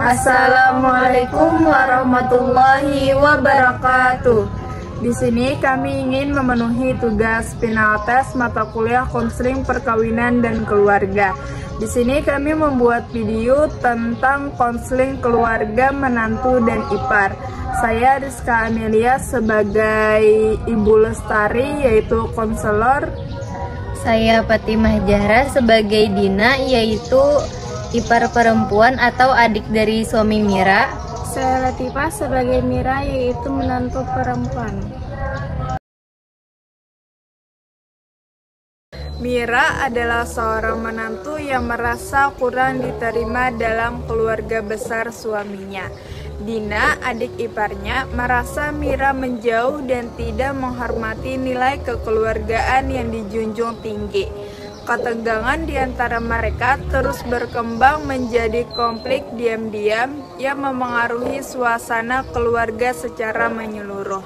Assalamualaikum warahmatullahi wabarakatuh. Di sini kami ingin memenuhi tugas final tes mata kuliah konseling perkawinan dan keluarga. Di sini kami membuat video tentang konseling keluarga, menantu, dan ipar. Saya Rizka Amelia sebagai Ibu Lestari, yaitu konselor. Saya Fatimah Zahra sebagai Dina, yaitu ipar perempuan atau adik dari suami Mira. Saya Latifah sebagai Mira, yaitu menantu perempuan. Mira adalah seorang menantu yang merasa kurang diterima dalam keluarga besar suaminya. Dina, adik iparnya, merasa Mira menjauh dan tidak menghormati nilai kekeluargaan yang dijunjung tinggi. Ketegangan di antara mereka terus berkembang menjadi konflik diam-diam yang memengaruhi suasana keluarga secara menyeluruh.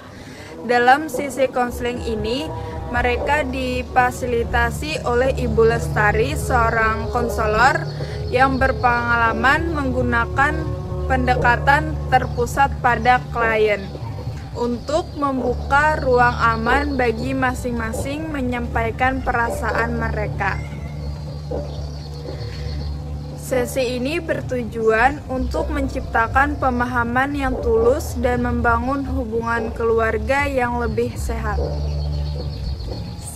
Dalam sisi konseling ini, mereka difasilitasi oleh Ibu Lestari, seorang konselor yang berpengalaman menggunakan pendekatan terpusat pada klien untuk membuka ruang aman bagi masing-masing menyampaikan perasaan mereka. Sesi ini bertujuan untuk menciptakan pemahaman yang tulus dan membangun hubungan keluarga yang lebih sehat.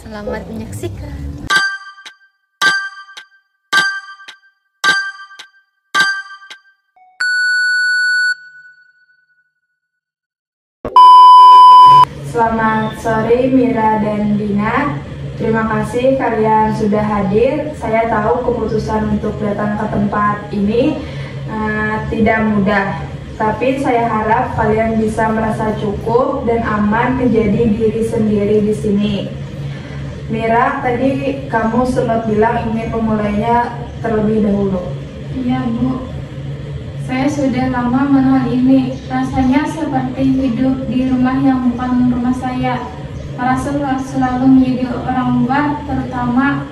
Selamat menyaksikan. Selamat sore Mira dan Dina. Terima kasih kalian sudah hadir. Saya tahu keputusan untuk datang ke tempat ini tidak mudah. Tapi saya harap kalian bisa merasa cukup dan aman menjadi diri sendiri di sini. Mira, tadi kamu sempat bilang ingin memulainya terlebih dahulu. Iya, Bu. Saya sudah lama mengenal ini. Rasanya seperti hidup di rumah yang bukan rumah saya. Merasa selalu menjadi orang luar, terutama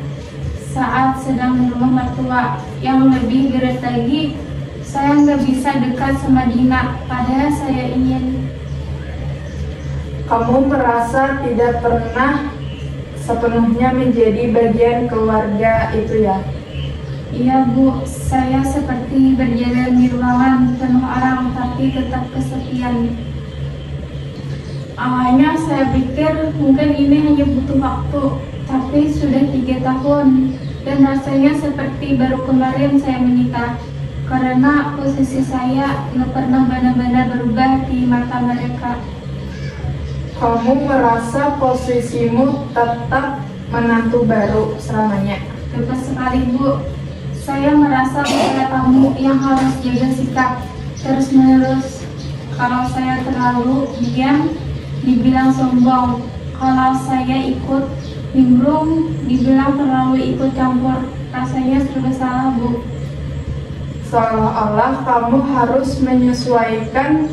saat sedang di rumah mertua. Yang lebih berat lagi, saya nggak bisa dekat sama Dina, padahal saya ingin. Kamu merasa tidak pernah sepenuhnya menjadi bagian keluarga itu ya? Iya, Bu, saya seperti berjalan di ruangan penuh orang tapi tetap kesepian. Awalnya saya pikir mungkin ini hanya butuh waktu, tapi sudah 3 tahun dan rasanya seperti baru kemarin saya menikah. Karena posisi saya nggak pernah benar-benar berubah di mata mereka. Kamu merasa posisimu tetap menantu baru selamanya? Tepat sekali, Bu. Saya merasa saya tamu yang harus jaga sikap terus-menerus. Kalau saya terlalu diam, dibilang sombong. Kalau saya ikut nimbrung, dibilang terlalu ikut campur. Rasanya serba salah, Bu. Seolah-olah kamu harus menyesuaikan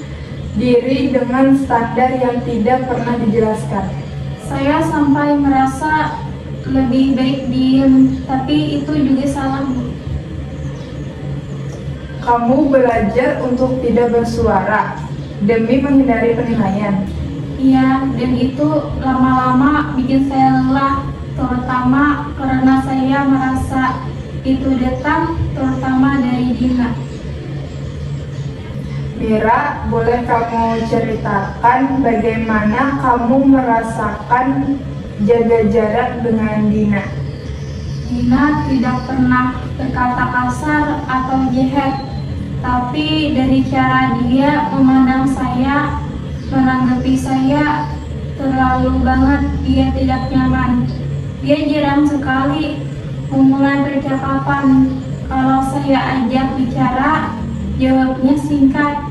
diri dengan standar yang tidak pernah dijelaskan. Saya sampai merasa lebih baik diem, tapi itu juga salah, Bu. Kamu belajar untuk tidak bersuara demi menghindari penilaian. Iya, dan itu lama-lama bikin saya lelah, terutama karena saya merasa itu datang terutama dari Dina. Mira, boleh kamu ceritakan bagaimana kamu merasakan jaga jarak dengan Dina? Dina tidak pernah berkata kasar atau jahat, tapi dari cara dia memandang saya, menanggapi saya terlalu banget dia tidak nyaman. Dia jarang sekali memulai percakapan. Kalau saya ajak bicara, jawabnya singkat.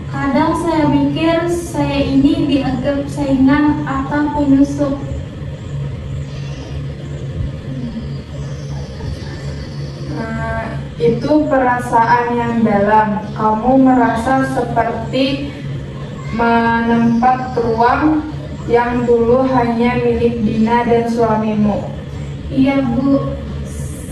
Kadang saya pikir saya ini dianggap saingan atau penyusup. Itu perasaan yang dalam. Kamu merasa seperti menempat ruang yang dulu hanya milik Dina dan suamimu. Iya, Bu.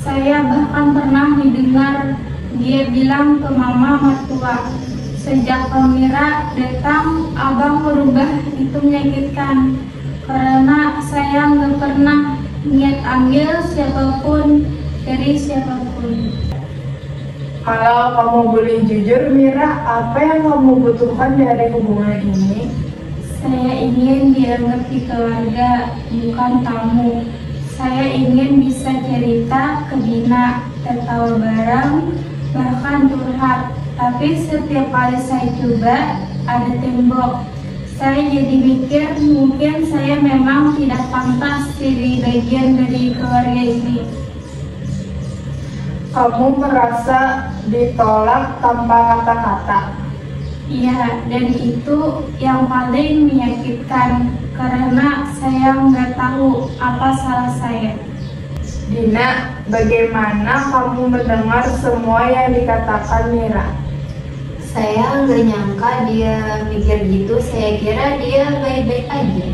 Saya bahkan pernah didengar Dia bilang ke mama mertua, sejak Mira datang, abang merubah itu menyakitkan. Karena saya nggak pernah niat ambil siapapun dari siapapun. Kalau kamu boleh jujur, Mira, apa yang kamu butuhkan dari hubungan ini? Saya ingin dianggap di keluarga, bukan tamu. Saya ingin bisa cerita ke Dina, tertawa bareng, bahkan curhat. Tapi setiap kali saya coba, ada tembok. Saya jadi mikir, mungkin saya memang tidak pantas jadi bagian dari keluarga ini. Kamu merasa ditolak tanpa kata-kata. Iya, dan itu yang paling menyakitkan karena saya nggak tahu apa salah saya. Dina, bagaimana kamu mendengar semua yang dikatakan Mira? Saya nggak nyangka dia mikir gitu, saya kira dia baik-baik aja.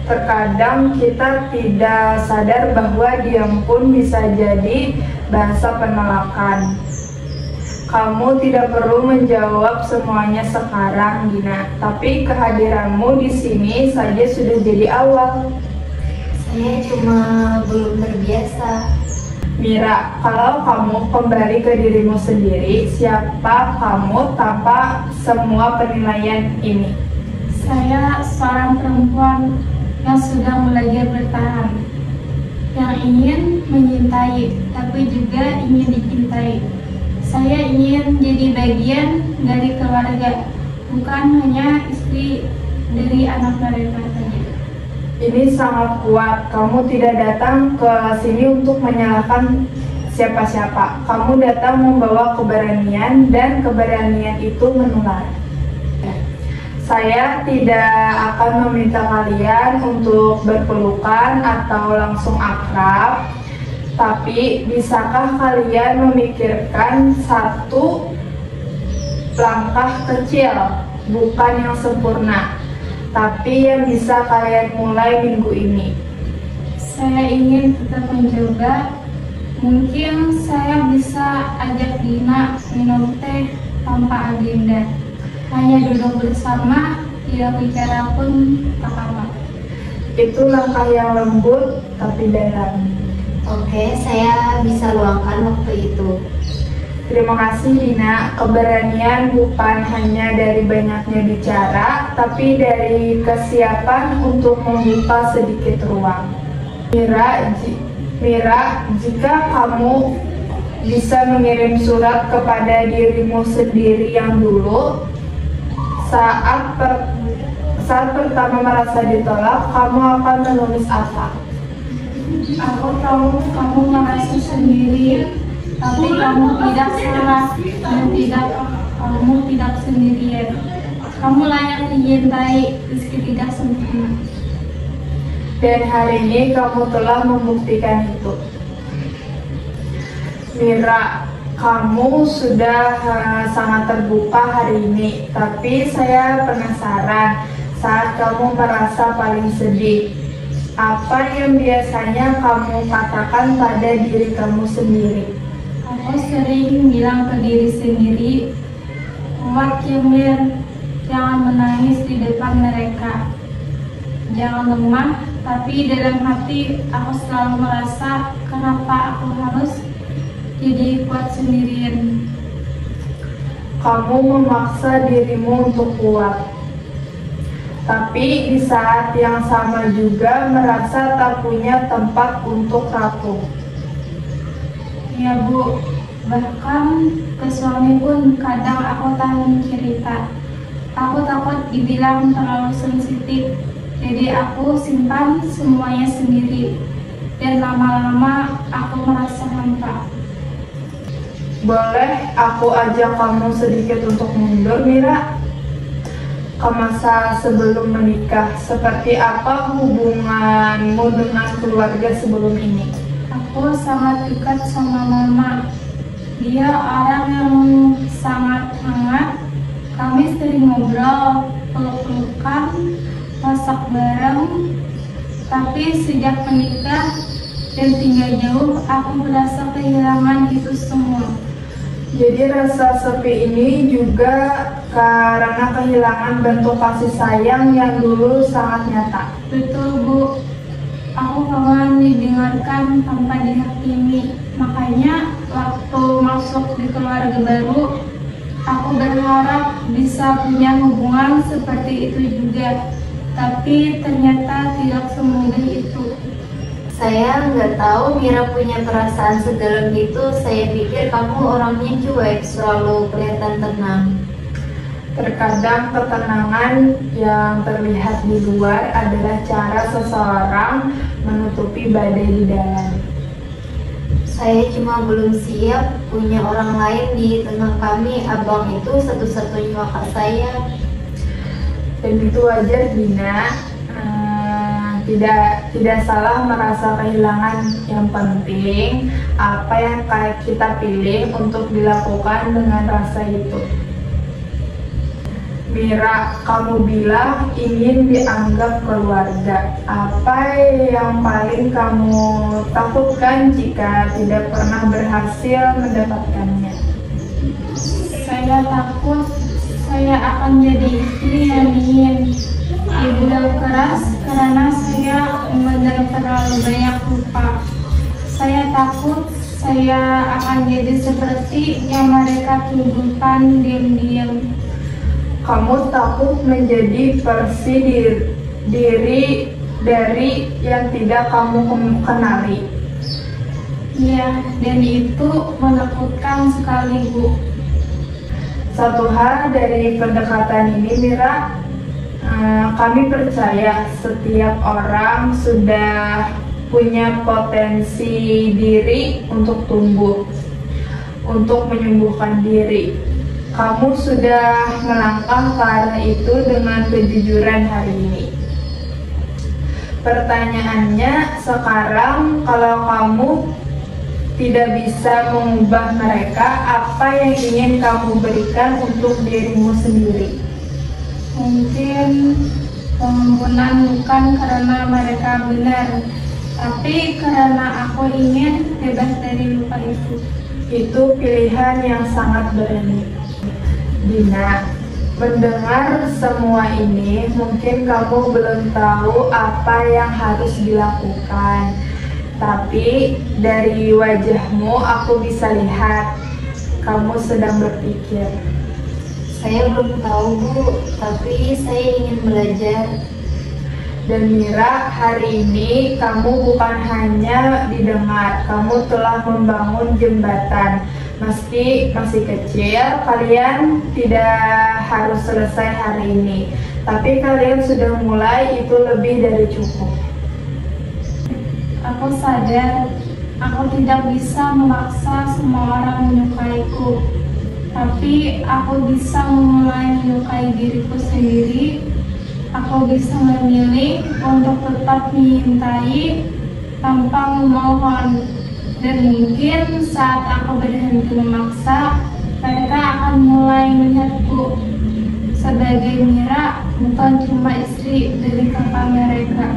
Terkadang kita tidak sadar bahwa diam pun bisa jadi bahasa penolakan. Kamu tidak perlu menjawab semuanya sekarang, Dina. Tapi kehadiranmu di sini saja sudah jadi awal. Saya cuma belum terbiasa. Mira, kalau kamu kembali ke dirimu sendiri, siapa kamu tanpa semua penilaian ini? Saya seorang perempuan yang sedang belajar bertahan, yang ingin menyintai, tapi juga ingin dicintai. Saya ingin jadi bagian dari keluarga, bukan hanya istri dari anak mereka saja. Ini sangat kuat. Kamu tidak datang ke sini untuk menyalahkan siapa-siapa. Kamu datang membawa keberanian, dan keberanian itu menular. Saya tidak akan meminta kalian untuk berpelukan atau langsung akrab. Tapi bisakah kalian memikirkan satu langkah kecil, bukan yang sempurna, tapi yang bisa kalian mulai minggu ini? Saya ingin tetap mencoba. Mungkin saya bisa ajak Dina minum teh tanpa agenda. Hanya duduk bersama, tidak bicara pun tak apa. Itu langkah yang lembut tapi dalam. Oke, saya bisa luangkan waktu itu. Terima kasih, Dina. Keberanian bukan hanya dari banyaknya bicara, tapi dari kesiapan untuk membuka sedikit ruang. Mira, jika kamu bisa mengirim surat kepada dirimu sendiri yang dulu, saat pertama merasa ditolak, kamu akan menulis apa? Aku tahu kamu merasa sendiri, tapi kamu tidak salah dan kamu tidak sendirian. Kamu layak dicintai meski tidak sempurna. Dan hari ini kamu telah membuktikan itu. Mira, kamu sudah sangat terbuka hari ini, tapi saya penasaran saat kamu merasa paling sedih. Apa yang biasanya kamu katakan pada diri kamu sendiri? Aku sering bilang ke diri sendiri, kuat ya Mir, jangan menangis di depan mereka. Jangan lemah, tapi dalam hati aku selalu merasa kenapa aku harus jadi kuat sendirian. Kamu memaksa dirimu untuk kuat, tapi di saat yang sama juga merasa tak punya tempat untuk rapuh. Ya Bu, bahkan ke suami pun kadang aku tahan cerita. Aku takut dibilang terlalu sensitif, jadi aku simpan semuanya sendiri. Dan lama-lama aku merasa hampa. Boleh aku ajak kamu sedikit untuk mundur, Mira? Ke masa sebelum menikah, seperti apa hubunganmu dengan keluarga sebelum ini? Aku sangat dekat sama mama. Dia orang yang sangat hangat. Kami sering ngobrol, peluk-pelukan, masak bareng. Tapi sejak menikah dan tinggal jauh, aku merasa kehilangan itu semua. Jadi rasa sepi ini juga karena kehilangan bentuk kasih sayang yang dulu sangat nyata. Betul, Bu. Aku kangen didengarkan tanpa dihakimi. Makanya waktu masuk di keluarga baru, aku berharap bisa punya hubungan seperti itu juga. Tapi ternyata tidak semudah itu. Saya nggak tahu Mira punya perasaan sedalam itu. Saya pikir kamu orangnya cuek, selalu kelihatan tenang. Terkadang ketenangan yang terlihat di luar adalah cara seseorang menutupi badai di dalam. Saya cuma belum siap punya orang lain di tengah kami. Abang itu satu-satunya kakak saya. Dan itu wajar, Dina. Tidak salah merasa kehilangan. Yang penting apa yang kita pilih untuk dilakukan dengan rasa itu. Mira, kamu bilang ingin dianggap keluarga. Apa yang paling kamu takutkan jika tidak pernah berhasil mendapatkannya? Saya takut saya akan jadi istri yang dingin, ibu yang keras karena saya memendam terlalu banyak lupa. Saya takut saya akan jadi seperti yang mereka tuduhkan diam-diam. Kamu takut menjadi versi diri dari yang tidak kamu kenali. Iya, dan itu menakutkan sekali, Bu. Satu hal dari pendekatan ini, Mira, kami percaya setiap orang sudah punya potensi diri untuk tumbuh, untuk menyembuhkan diri. Kamu sudah melangkah ke arah itu dengan kejujuran hari ini. Pertanyaannya sekarang, kalau kamu tidak bisa mengubah mereka, apa yang ingin kamu berikan untuk dirimu sendiri? Mungkin pengampunan bukan karena mereka benar, tapi karena aku ingin bebas dari luka itu. Itu pilihan yang sangat berani. Dina, mendengar semua ini, mungkin kamu belum tahu apa yang harus dilakukan. Tapi dari wajahmu aku bisa lihat kamu sedang berpikir. Saya belum tahu, Bu, tapi saya ingin belajar. Dan Mira, hari ini kamu bukan hanya didengar, kamu telah membangun jembatan. Meski masih kecil, kalian tidak harus selesai hari ini, tapi kalian sudah mulai, itu lebih dari cukup. Aku sadar aku tidak bisa memaksa semua orang menyukaiku, tapi aku bisa memulai menyukai diriku sendiri. Aku bisa memilih untuk tetap mencintai tanpa memohon. Dan mungkin saat aku berhenti memaksa, mereka akan mulai melihatku sebagai Mira, bukan cuma istri dari kakak mereka.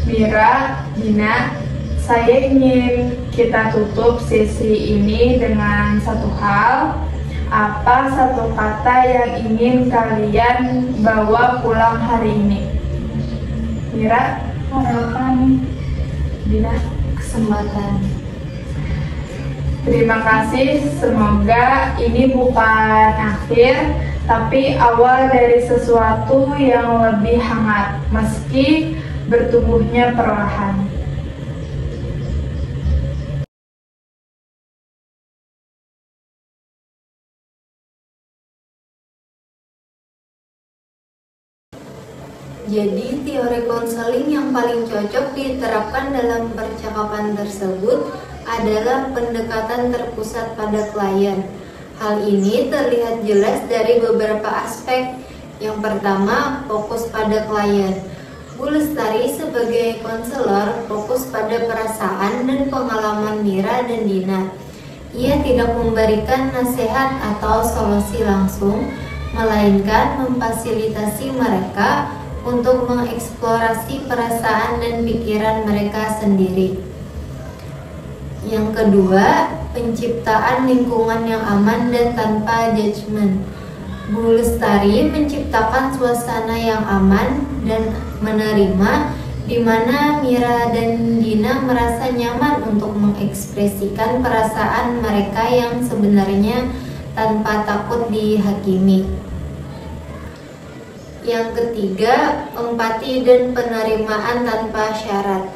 Mira, Dina, saya ingin kita tutup sesi ini dengan satu hal. Apa satu kata yang ingin kalian bawa pulang hari ini? Mira? Harapan. Dina? Kesempatan. Terima kasih, semoga ini bukan akhir, tapi awal dari sesuatu yang lebih hangat, meski bertumbuhnya perlahan. Jadi teori konseling yang paling cocok diterapkan dalam percakapan tersebut adalah pendekatan terpusat pada klien. Hal ini terlihat jelas dari beberapa aspek. Yang pertama, fokus pada klien. Bu Lestari sebagai konselor fokus pada perasaan dan pengalaman Mira dan Dina. Ia tidak memberikan nasihat atau solusi langsung, melainkan memfasilitasi mereka untuk mengeksplorasi perasaan dan pikiran mereka sendiri. Yang kedua, penciptaan lingkungan yang aman dan tanpa judgement. Bu Lestari menciptakan suasana yang aman dan menerima, di mana Mira dan Dina merasa nyaman untuk mengekspresikan perasaan mereka yang sebenarnya tanpa takut dihakimi. Yang ketiga, empati dan penerimaan tanpa syarat.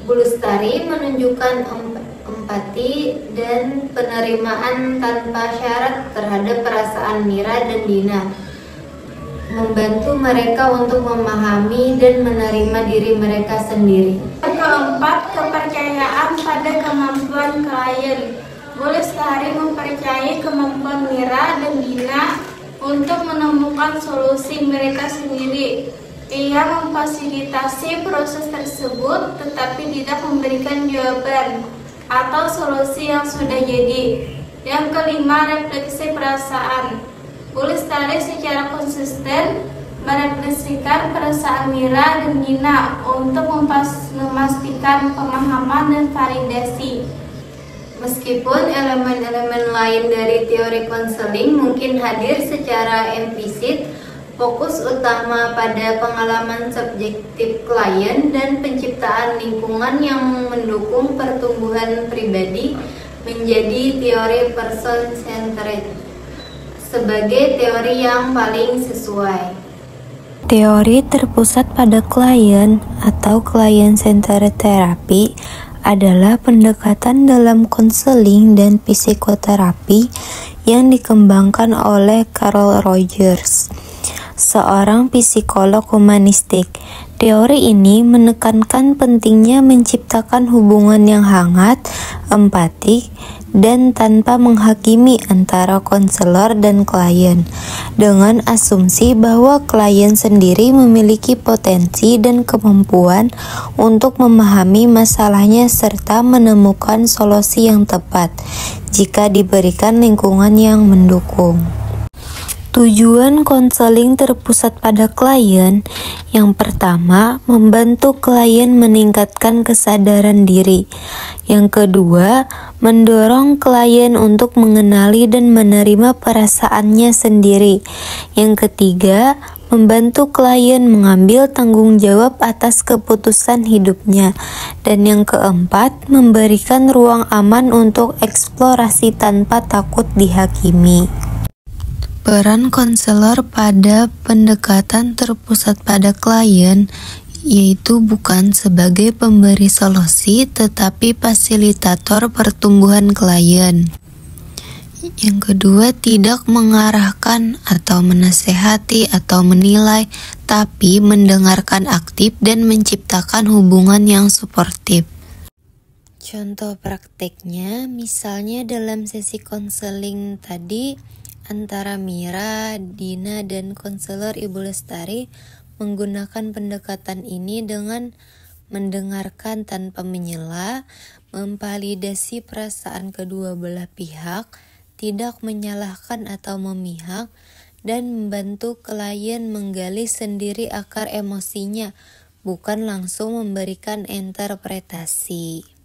Bu Lestari menunjukkan empati dan penerimaan tanpa syarat terhadap perasaan Mira dan Dina, membantu mereka untuk memahami dan menerima diri mereka sendiri. Yang keempat, kepercayaan pada kemampuan klien. Bu Lestari mempercayai kemampuan Mira dan Dina untuk menemukan solusi mereka sendiri. Ia memfasilitasi proses tersebut tetapi tidak memberikan jawaban atau solusi yang sudah jadi. Yang kelima, refleksi perasaan. Bu Lestari secara konsisten merefleksikan perasaan Mira dan Dina untuk memastikan pemahaman dan validasi. Meskipun elemen-elemen lain dari teori konseling mungkin hadir secara implisit, fokus utama pada pengalaman subjektif klien dan penciptaan lingkungan yang mendukung pertumbuhan pribadi menjadi teori person-centered sebagai teori yang paling sesuai. Teori terpusat pada klien atau client-centered therapy adalah pendekatan dalam konseling dan psikoterapi yang dikembangkan oleh Carol Rogers, seorang psikolog humanistik. Teori ini menekankan pentingnya menciptakan hubungan yang hangat, empatik, dan tanpa menghakimi antara konselor dan klien, dengan asumsi bahwa klien sendiri memiliki potensi dan kemampuan untuk memahami masalahnya serta menemukan solusi yang tepat jika diberikan lingkungan yang mendukung. Tujuan konseling terpusat pada klien. Yang pertama, membantu klien meningkatkan kesadaran diri. Yang kedua, mendorong klien untuk mengenali dan menerima perasaannya sendiri. Yang ketiga, membantu klien mengambil tanggung jawab atas keputusan hidupnya. Dan yang keempat, memberikan ruang aman untuk eksplorasi tanpa takut dihakimi. Peran konselor pada pendekatan terpusat pada klien yaitu bukan sebagai pemberi solusi tetapi fasilitator pertumbuhan klien. Yang kedua, tidak mengarahkan atau menasehati atau menilai, tapi mendengarkan aktif dan menciptakan hubungan yang suportif. Contoh prakteknya, misalnya dalam sesi konseling tadi, antara Mira, Dina, dan konselor Ibu Lestari menggunakan pendekatan ini dengan mendengarkan tanpa menyela, memvalidasi perasaan kedua belah pihak, tidak menyalahkan atau memihak, dan membantu klien menggali sendiri akar emosinya, bukan langsung memberikan interpretasi.